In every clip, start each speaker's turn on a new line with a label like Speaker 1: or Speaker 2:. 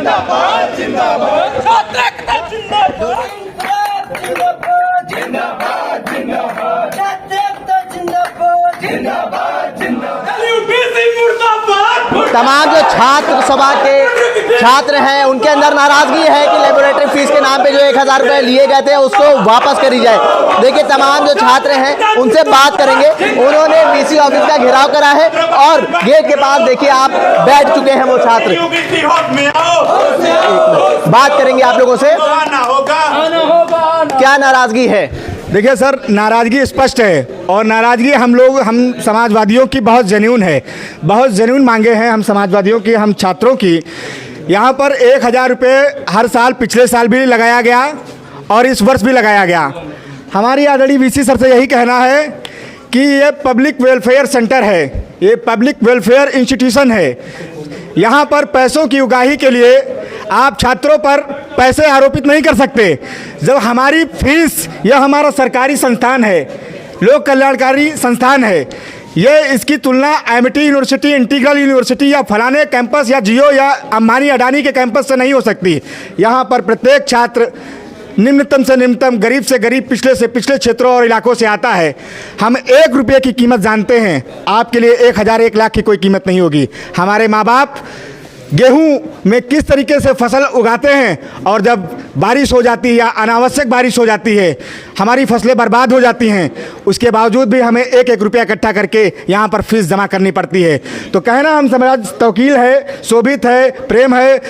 Speaker 1: जिंदाबाद जिंदाबाद छात्र एकता जिंदाबाद जिंदाबाद जिंदाबाद छात्र एकता जिंदाबाद जिंदाबाद जिंदाबाद यूपीएससी मुर्दाबाद।
Speaker 2: तमाम जो छात्र सभा के छात्र हैं उनके अंदर नाराजगी है कि लेबोरेटरी फीस के नाम पे जो 1000 रुपये लिए गए थे उसको वापस करी जाए। देखिए तमाम जो छात्र हैं उनसे बात करेंगे। उन्होंने वीसी ऑफिस का घेराव करा है और गेट के पास देखिए आप बैठ चुके हैं वो छात्र। बात करेंगे आप लोगों से, क्या नाराजगी है?
Speaker 3: देखिए सर, नाराज़गी स्पष्ट है और नाराज़गी हम समाजवादियों की बहुत जेन्युइन है, बहुत जेन्युइन मांगे हैं हम समाजवादियों की, हम छात्रों की। यहाँ पर 1000 रुपये हर साल, पिछले साल भी लगाया गया और इस वर्ष भी लगाया गया। हमारी आदरणीय वीसी सर से यही कहना है कि ये पब्लिक वेलफेयर सेंटर है, ये पब्लिक वेलफेयर इंस्टीट्यूशन है। यहाँ पर पैसों की उगाही के लिए आप छात्रों पर पैसे आरोपित नहीं कर सकते। जब हमारी फीस, यह हमारा सरकारी संस्थान है, लोक कल्याणकारी संस्थान है, ये इसकी तुलना एमिटी यूनिवर्सिटी, इंटीग्रल यूनिवर्सिटी या फलाने कैंपस या जियो या अंबानी अडानी के कैंपस से नहीं हो सकती। यहाँ पर प्रत्येक छात्र निम्नतम से निम्नतम, गरीब से गरीब, पिछले से पिछले क्षेत्रों और इलाकों से आता है। हम 1 रुपये की कीमत जानते हैं, आपके लिए 1000, 1 लाख की कोई कीमत नहीं होगी। हमारे माँ बाप गेहूं में किस तरीके से फसल उगाते हैं और जब बारिश हो जाती है या अनावश्यक बारिश हो जाती है, हमारी फसलें बर्बाद हो जाती हैं, उसके बावजूद भी हमें 1-1 रुपया इकट्ठा करके यहाँ पर फीस जमा करनी पड़ती है। तो कहना हम समाज तवकील है, शोभित है, प्रेम है,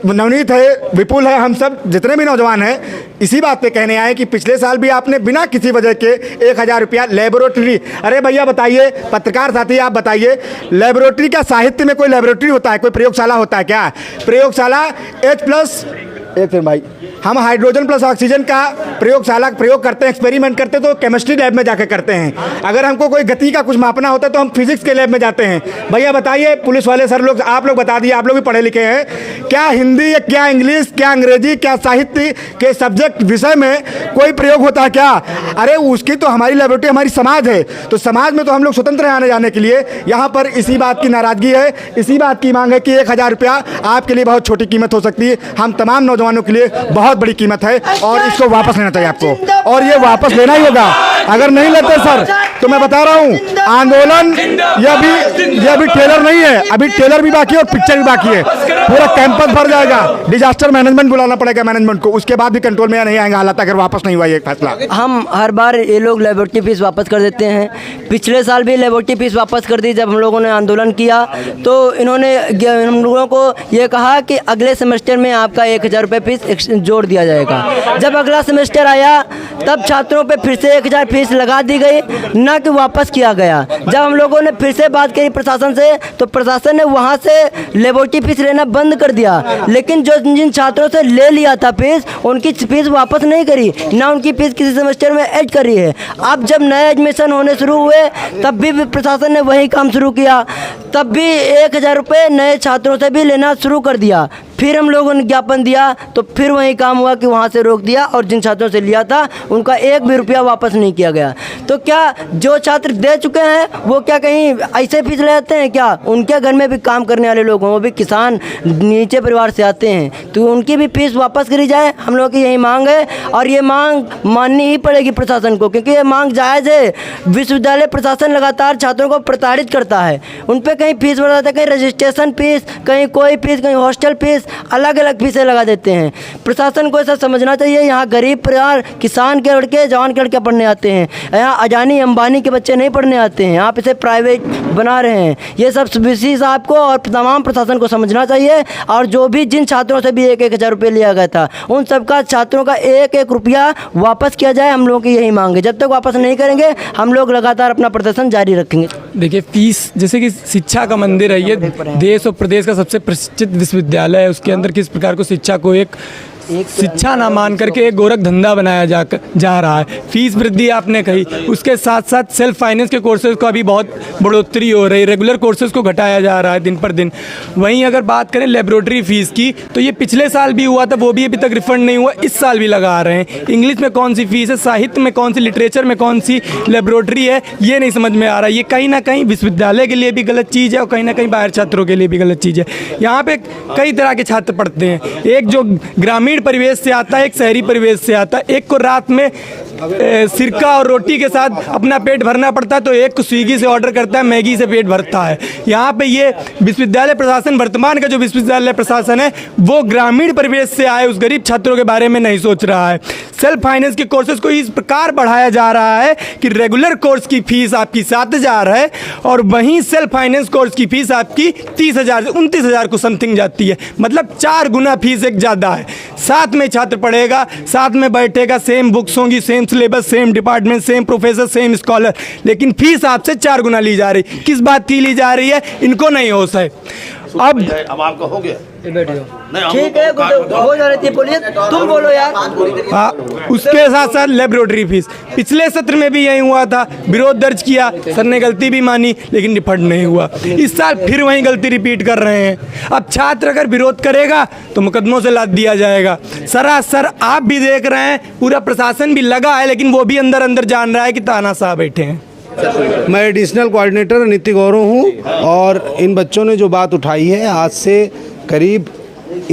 Speaker 3: नवनीत है, विपुल है, हम सब जितने भी नौजवान हैं इसी बात पे कहने आए कि पिछले साल भी आपने बिना किसी वजह के 1000 रुपया लेबोरेटरी, अरे भैया बताइए, पत्रकार साथी आप बताइए, लेबोरेटरी क्या साहित्य में कोई लेबोरेटरी होता है, कोई प्रयोगशाला होता है क्या? प्रयोगशाला H+1 भाई, हम हाइड्रोजन प्लस ऑक्सीजन का प्रयोगशाला प्रयोग करते हैं, एक्सपेरिमेंट करते हैं तो केमिस्ट्री लैब में जाकर करते हैं। अगर हमको कोई गति का कुछ मापना होता है तो हम फिजिक्स के लैब में जाते हैं। भैया बताइए, पुलिस वाले सर लोग, आप लोग बता दिए, आप लोग भी पढ़े लिखे हैं, क्या हिंदी या क्या इंग्लिश, क्या अंग्रेजी, क्या साहित्य के सब्जेक्ट विषय में कोई प्रयोग होता है क्या? अरे उसकी तो हमारी लेबोरेटरी, हमारी समाज है, तो समाज में तो हम लोग स्वतंत्र हैं आने जाने के लिए। यहाँ पर इसी बात की नाराजगी है, इसी बात की मांग है कि 1000 रुपया आपके लिए बहुत छोटी कीमत हो सकती है, हम तमाम नौजवानों के लिए बहुत बड़ी कीमत है और इसको वापस लेना चाहिए आपको, और ये वापस लेना ही होगा। अगर नहीं लेते सर तो मैं बता रहा हूँ आंदोलन, ये अभी ट्रेलर नहीं है, अभी ट्रेलर भी बाकी है और पिक्चर भी बाकी है, पूरा कैंपस भर जाएगा। डिजास्टर मैनेजमेंट बुलाना पड़ेगा मैनेजमेंट को, उसके बाद भी कंट्रोल में नहीं आएगा हालात अगर वापस नहीं हुआ ये फैसला।
Speaker 4: हम हर बार ये लोग लेबोरेटरी फीस वापस कर देते हैं। पिछले साल भी लेबोरेटरी फीस वापस कर दी जब हम लोगों ने आंदोलन किया, तो इन्होंने हम लोगों को ये कहा कि अगले सेमेस्टर में आपका 1000 रुपये फीस जोड़ दिया जाएगा। जब अगला सेमेस्टर आया तब छात्रों पे फिर से 1000 फीस लगा दी गई, न कि वापस किया गया। जब हम लोगों ने फिर से बात करी प्रशासन से तो प्रशासन ने वहाँ से लेबोरेटरी फीस लेना बंद कर दिया, लेकिन जो जिन छात्रों से ले लिया था फीस उनकी फीस वापस नहीं करी, ना उनकी फीस किसी सेमेस्टर में ऐड करी है। अब जब नए एडमिशन होने शुरू हुए तब भी प्रशासन ने वही काम शुरू किया, तब भी 1000 रुपये नए छात्रों से भी लेना शुरू कर दिया। फिर हम लोगों ने ज्ञापन दिया तो फिर वही काम हुआ कि वहाँ से रोक दिया और जिन छात्रों से लिया था उनका 1 भी रुपया वापस नहीं किया गया। तो क्या जो छात्र दे चुके हैं वो क्या कहीं ऐसे फीस ले जाते हैं क्या? उनके घर में भी काम करने वाले लोग हैं, वो भी किसान नीचे परिवार से आते हैं, तो उनकी भी फीस वापस करी जाए। हम लोगों की यही मांग है और ये मांग माननी ही पड़ेगी प्रशासन को, क्योंकि ये मांग जायज़ है। विश्वविद्यालय प्रशासन लगातार छात्रों को प्रताड़ित करता है, उन पर कहीं फीस बढ़ा देता है, कहीं रजिस्ट्रेशन फीस, कहीं कोई फीस, कहीं हॉस्टल फीस, अलग अलग फीसें लगा देते हैं। प्रशासन को ऐसा समझना चाहिए, यहाँ गरीब परिवार, किसान के लड़के, जवान के लड़के पढ़ने आते हैं, यहाँ अडानी अंबानी के बच्चे नहीं पढ़ने आते हैं, आप इसे प्राइवेट बना रहे हैं। ये सब वीसी साहब को और तमाम प्रशासन को समझना चाहिए। और जो भी जिन छात्रों से भी 1-1000 रुपये लिया गया था उन सबका छात्रों का 1-1 रुपया वापस किया जाए। हम लोगों की यही मांग है, जब तक वापस नहीं करेंगे हम लोग लगातार अपना प्रदर्शन जारी रखेंगे।
Speaker 5: देखिए, फीस जैसे कि शिक्षा का मंदिर है, ये देश और प्रदेश का सबसे प्रतिष्ठित विश्वविद्यालय है, उसके अंदर किस प्रकार को शिक्षा को एक शिक्षा ना मान करके एक गोरख धंधा बनाया जा रहा है। फीस वृद्धि आपने कही, उसके साथ साथ सेल्फ फाइनेंस के कोर्सेज का भी बहुत बढ़ोतरी हो रही है, रेगुलर कोर्सेज को घटाया जा रहा है दिन पर दिन। वहीं अगर बात करें लेबोरेटरी फ़ीस की, तो ये पिछले साल भी हुआ था, वो भी अभी तक रिफंड नहीं हुआ, इस साल भी लगा रहे हैं। इंग्लिश में कौन सी फ़ीस है, साहित्य में कौन सी, लिटरेचर में कौन सी लेबोरेटरी है, ये नहीं समझ में आ रहा है। ये कहीं ना कहीं विश्वविद्यालय के लिए भी गलत चीज़ है और कहीं ना कहीं बाहर छात्रों के लिए भी गलत चीज़ है। यहाँ पे कई तरह के छात्र पढ़ते हैं, एक जो ग्रामीण परिवेश से आता है, एक शहरी परिवेश से आता है। एक को रात में सिरका और रोटी के साथ अपना पेट भरना पड़ता है, तो एक को स्विगी से ऑर्डर करता है, मैगी से पेट भरता है। यहाँ पे ये विश्वविद्यालय प्रशासन, वर्तमान का जो विश्वविद्यालय प्रशासन है, वो ग्रामीण परिवेश से आए उस गरीब छात्रों के बारे में नहीं सोच रहा है। सेल्फ फाइनेंस के कोर्सेज को इस प्रकार बढ़ाया जा रहा है कि रेगुलर कोर्स की फीस आपकी 7,000 है और वहीं सेल्फ फाइनेंस कोर्स की फीस आपकी 30,000 से 29,000 को समथिंग जाती है। मतलब 4 गुना फीस एक ज़्यादा है। साथ में छात्र पढ़ेगा, साथ में बैठेगा, सेम बुक्स होंगी, same syllabus, same department, same professor, same scholar, लेकिन फीस आपसे 4 गुना ली जा रही। किस बात की ली जा रही है, इनको नहीं होश है। अब
Speaker 1: आपका हो गया,
Speaker 4: ठीक है, हो जा रही थी, बोलिए, तुम बोलो यार।
Speaker 5: हाँ, उसके साथ साथ लेबोरेटरी फीस पिछले सत्र में भी यही हुआ था, विरोध दर्ज किया, सर ने गलती भी मानी लेकिन रिफंड नहीं हुआ। इस साल फिर वही गलती रिपीट कर रहे हैं। अब छात्र अगर विरोध करेगा तो मुकदमों से लाद दिया जाएगा। सरासर आप भी देख रहे हैं, पूरा प्रशासन भी लगा है, लेकिन वो भी अंदर अंदर जान रहा है कि तानाशाह बैठे हैं।
Speaker 6: मैं एडिशनल कोऑर्डिनेटर नित्य गौरव हूँ और इन बच्चों ने जो बात उठाई है, आज से करीब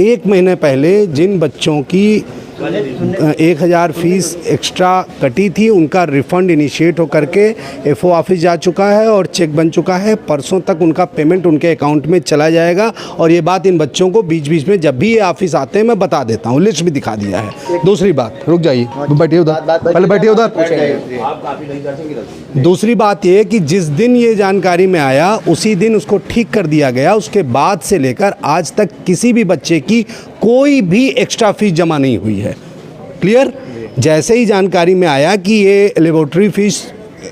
Speaker 6: 1 महीने पहले जिन बच्चों की 1,000 फीस एक्स्ट्रा कटी थी, उनका रिफ़ंड इनिशिएट होकर के एफओ ऑफिस जा चुका है और चेक बन चुका है। परसों तक उनका पेमेंट उनके अकाउंट में चला जाएगा और ये बात इन बच्चों को बीच बीच में जब भी ये ऑफिस आते हैं मैं बता देता हूँ, लिस्ट भी दिखा दिया है। दूसरी बात, रुक जाइए, बैठिए उधर, पहले बैठिए उधर। दूसरी बात ये कि जिस दिन ये जानकारी में आया उसी दिन उसको ठीक कर दिया गया। उसके बाद से लेकर आज तक किसी भी बच्चे की कोई भी एक्स्ट्रा फीस जमा नहीं हुई है। क्लियर? जैसे ही जानकारी में आया कि ये लेबोरेटरी फीस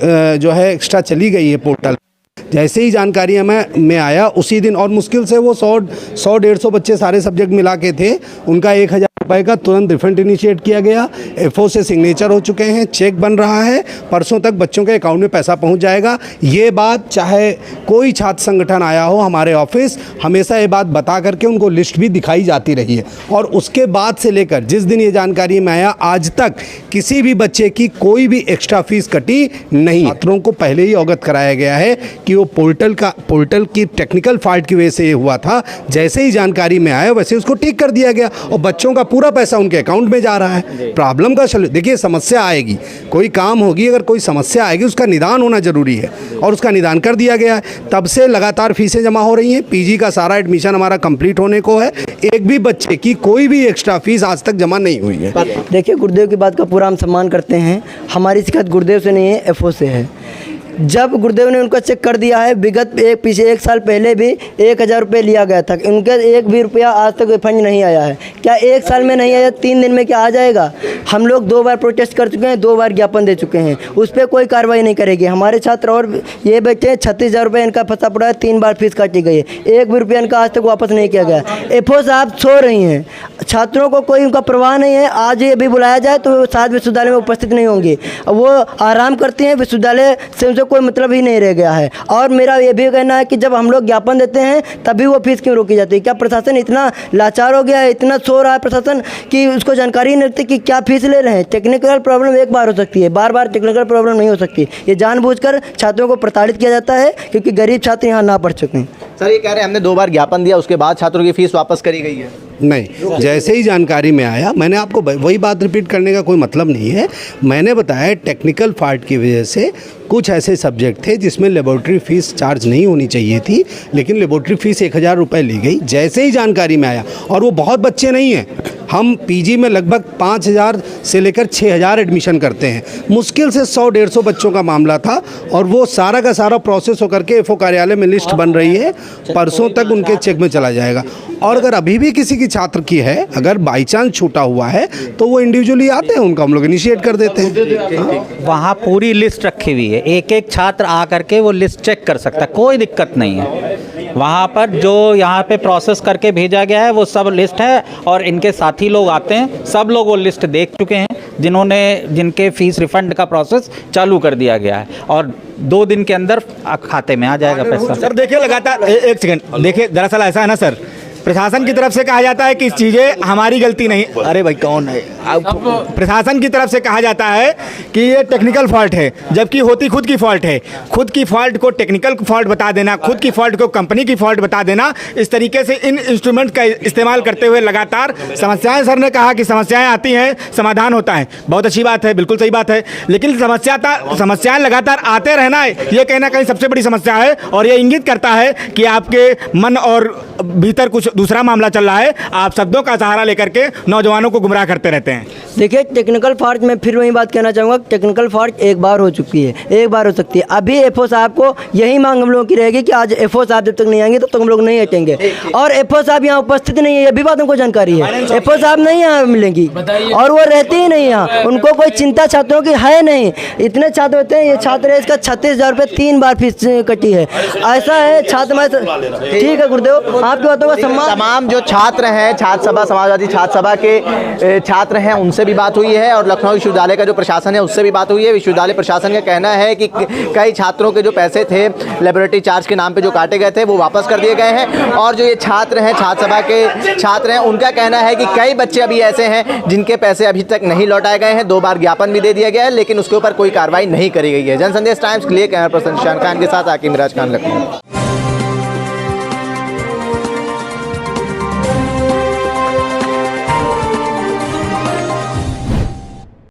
Speaker 6: जो है एक्स्ट्रा चली गई है पोर्टल, जैसे ही जानकारी में आया उसी दिन, और मुश्किल से वो 100-150 बच्चे सारे सब्जेक्ट मिला के थे, उनका 1,000 रुपये का तुरंत रिफंड इनिशिएट किया गया। एफओ से सिग्नेचर हो चुके हैं, चेक बन रहा है, परसों तक बच्चों के अकाउंट में पैसा पहुंच जाएगा। ये बात चाहे कोई छात्र संगठन आया हो हमारे ऑफिस, हमेशा ये बात बता करके उनको लिस्ट भी दिखाई जाती रही है। और उसके बाद से लेकर जिस दिन ये जानकारी में आया आज तक किसी भी बच्चे की कोई भी एक्स्ट्रा फीस कटी नहीं। छात्रों को पहले ही अवगत कराया गया है कि वो पोर्टल की टेक्निकल फॉल्ट की वजह से ये हुआ था। जैसे ही जानकारी में आया वैसे उसको ठीक कर दिया गया और बच्चों का पूरा पैसा उनके अकाउंट में जा रहा है। प्रॉब्लम का देखिए, समस्या आएगी, कोई काम होगी, अगर कोई समस्या आएगी उसका निदान होना जरूरी है और उसका निदान कर दिया गया है। तब से लगातार फीसें जमा हो रही हैं। पीजी का सारा एडमिशन हमारा कंप्लीट होने को है। एक भी बच्चे की कोई भी एक्स्ट्रा फीस आज तक जमा नहीं हुई है।
Speaker 4: देखिए, गुरुदेव की बात का पूरा हम सम्मान करते हैं। हमारी शिकायत गुरुदेव से नहीं है, एफओ से है। जब गुरुदेव ने उनका चेक कर दिया है, विगत पीछे 1 साल पहले भी 1,000 रुपये लिया गया था, उनके 1 भी रुपया आज तक फंड नहीं आया है। क्या 1 साल में नहीं आया, 3 दिन में क्या आ जाएगा? हम लोग 2 बार प्रोटेस्ट कर चुके हैं, 2 बार ज्ञापन दे चुके हैं, उस पर कोई कार्रवाई नहीं करेगी। हमारे छात्र और ये बच्चे 36,000 रुपये इनका फंसा पड़ा है, 3 बार फीस काटी गई है, 1 भी रुपया इनका आज तक वापस नहीं किया गया। एफओ साहब सो रही हैं, छात्रों को कोई उनका परवाह नहीं है। आज ये भी बुलाया जाए तो वो साथ विश्वविद्यालय में उपस्थित नहीं होंगी, वो आराम करती हैं, विश्वविद्यालय से उनसे कोई मतलब ही नहीं रह गया है। और मेरा ये भी कहना है कि जब हम लोग ज्ञापन देते हैं तभी वो फीस क्यों रोकी जाती है? क्या प्रशासन इतना लाचार हो गया है, इतना सो रहा है प्रशासन कि उसको जानकारी नहीं रहती कि क्या फीस ले रहे हैं? टेक्निकल प्रॉब्लम एक बार हो सकती है, बार बार टेक्निकल प्रॉब्लम नहीं हो सकती। ये जानबूझकर छात्रों को प्रताड़ित किया जाता है क्योंकि गरीब छात्र यहाँ ना पढ़ सकें।
Speaker 2: सर, ये कह रहे हैं हमने 2 बार ज्ञापन दिया, उसके बाद छात्रों की फीस वापस करी गई है।
Speaker 6: नहीं, जैसे ही जानकारी में आया, मैंने आपको वही बात रिपीट करने का कोई मतलब नहीं है। मैंने बताया टेक्निकल फॉल्ट की वजह से कुछ ऐसे सब्जेक्ट थे जिसमें लेबोरेटरी फ़ीस चार्ज नहीं होनी चाहिए थी, लेकिन लेबोरेटरी फ़ीस 1,000 रुपये ली गई। जैसे ही जानकारी में आया, और वो बहुत बच्चे नहीं हैं, हम पीजी में लगभग 5,000 से लेकर 6,000 एडमिशन करते हैं। मुश्किल से 100-150 बच्चों का मामला था और वो सारा का सारा प्रोसेस होकर के एफओ कार्यालय में लिस्ट बन रही है, परसों तक उनके चेक में चला जाएगा। और अगर अभी भी किसी की छात्र की है, अगर बाई चांस छूटा हुआ है तो वो इंडिविजुअली आते हैं, उनका हम लोग इनिशिएट कर देते हैं।
Speaker 7: वहाँ पूरी लिस्ट रखी हुई है, एक एक छात्र आ करके वो लिस्ट चेक कर सकता है, कोई दिक्कत नहीं है। वहाँ पर जो यहाँ पे प्रोसेस करके भेजा गया है वो सब लिस्ट है, और इनके साथी लोग आते हैं, सब लोग वो लिस्ट देख चुके हैं जिनके फीस रिफंड का प्रोसेस चालू कर दिया गया है, और 2 दिन के अंदर खाते में आ जाएगा पैसा।
Speaker 3: सर देखिए लगातार एक सेकंड देखिए, दरअसल ऐसा है ना सर, प्रशासन की तरफ से कहा जाता है कि चीज़ें हमारी गलती नहीं, अरे भाई कौन है, प्रशासन की तरफ से कहा जाता है कि ये टेक्निकल फॉल्ट है, जबकि होती खुद की फॉल्ट है। खुद की फॉल्ट को टेक्निकल फॉल्ट बता देना, खुद की फॉल्ट को कंपनी की फॉल्ट बता देना, इस तरीके से इन इंस्ट्रूमेंट का इस्तेमाल करते हुए लगातार समस्याएं, सर ने कहा कि समस्याएं आती हैं, समाधान होता है, बहुत अच्छी बात है, बिल्कुल सही बात है, लेकिन समस्याएं लगातार आते रहना है, ये कहना कहीं सबसे बड़ी समस्या है, और ये इंगित करता है कि आपके मन और भीतर कुछ दूसरा मामला चल रहा है। आप शब्दों का सहारा लेकर के नौजवानों को गुमराह करते रहते हैं।
Speaker 4: देखिए टेक्निकल फॉल्ट, मैं फिर वही बात कहना चाहूँगा, टेक्निकल फॉल्ट एक बार हो चुकी है, एक बार हो सकती है। अभी एफओ साहब को यही मांग हम लोगों की रहेगी कि आज एफओ साहब जब तक नहीं आएंगे तब तक हम लोग नहीं हटेंगे, और एफओ साहब यहाँ उपस्थित नहीं है, ये भी बात हमको जानकारी है। एफओ साहब नहीं यहाँ मिलेंगी, और वो रहते ही नहीं यहाँ, उनको कोई चिंता छात्रों की है नहीं। इतने छात्र होते हैं, ये छात्र है, इसका 36,000 रुपये 3 बार फीस कटी है। ऐसा है छात्र, ठीक है गुरुदेव, आपकी बातों का सम्मान।
Speaker 2: तमाम जो छात्र हैं, छात्र सभा, समाजवादी छात्र सभा के छात्र हैं, उनसे भी बात हुई है, और लखनऊ विश्वविद्यालय का जो प्रशासन है उससे भी बात हुई है। विश्वविद्यालय प्रशासन का कहना है कि कई छात्रों के जो पैसे थे लेबोरेटरी चार्ज के नाम पे जो काटे गए थे वो वापस कर दिए गए हैं, और जो ये छात्र हैं, छात्र सभा के छात्र हैं, उनका कहना है कि कई बच्चे अभी ऐसे हैं जिनके पैसे अभी तक नहीं लौटाए गए हैं। 2 बार ज्ञापन भी दे दिया गया है, लेकिन उसके ऊपर कोई कार्रवाई नहीं करी गई है। जनसंदेश टाइम्स के लिए कैमरा पर्सन शान खान के साथ आकिब राज खान, लखनऊ।